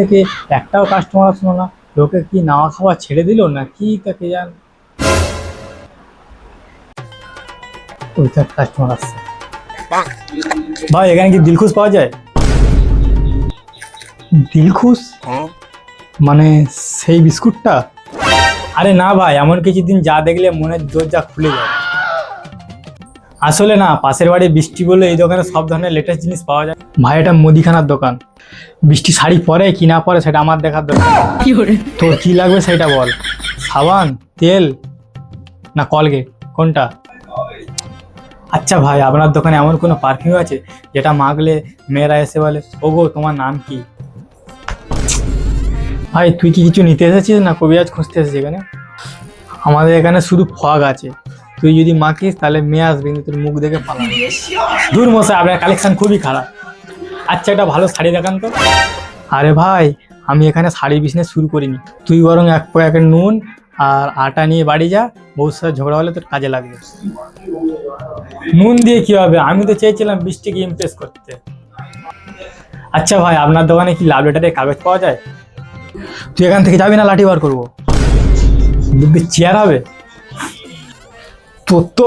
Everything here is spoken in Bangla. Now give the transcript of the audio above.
থেকে একটাও কাস্টমার আসলো না। লোকে কি নাওয়া খাওয়া ছেড়ে দিল না কি তাকে জান। ওইটা কাস্টমার আসছে। ভাই এখানে কি দিলখুশ পাওয়া যায়? দিলখুশ মানে সেই বিস্কুটটা? আরে না ভাই, এমন কিছুদিন যা দেখলে মনের দরজা খুলে যায়। আসলে না, পাশের বাড়ি বৃষ্টি বলে এই দোকানে সব ধরনের লেটেস্ট জিনিস পাওয়া যায়। ভাই এটা মুদিখানার দোকান। বৃষ্টি শাড়ি পরে কি না পরে সেটা আমার দেখার দরকার। তোর কি লাগবে সেটা বল। সাবান, তেল না কলগেট, কোনটা? আচ্ছা ভাই, আপনার দোকানে এমন কোনো পারফিউম আছে যেটা মাখলে মেয়েরা এসে বলে ওগো তোমার নাম কি? ভাই তুই কি কিছু নিতে এসেছিস না কবিরাজ খুঁজতে এসেছিস এখানে? আমাদের এখানে শুধু ফগ আছে, তুই যদি মাখিস তাহলে মেয়ে আসবে কিন্তু তোর মুখ দেখে পালাবে। দূর মশাই, আপনার কালেকশন খুবই খারাপ। আচ্ছা একটা ভালো শাড়ি দেখান তো। আরে ভাই, আমি এখানে শাড়ি বিজনেস শুরু করিনি। তুই বরং এক প্যাকেট নুন আর আটা নিয়ে বাড়ি যা, বউর সাথে ঝগড়া হলে তোর কাজে লাগবে। নুন দিয়ে কি হবে, আমি তো চেয়েছিলাম বৃষ্টিকে ইমপ্রেস করতে। আচ্ছা ভাই, আপনার দোকানে কি লাভ লেটারের কাগজ পাওয়া যায়? তুই এখান থেকে যাবি না লাঠি বার করবো? বুদ্ধি চেয়ার হবে তোর তো।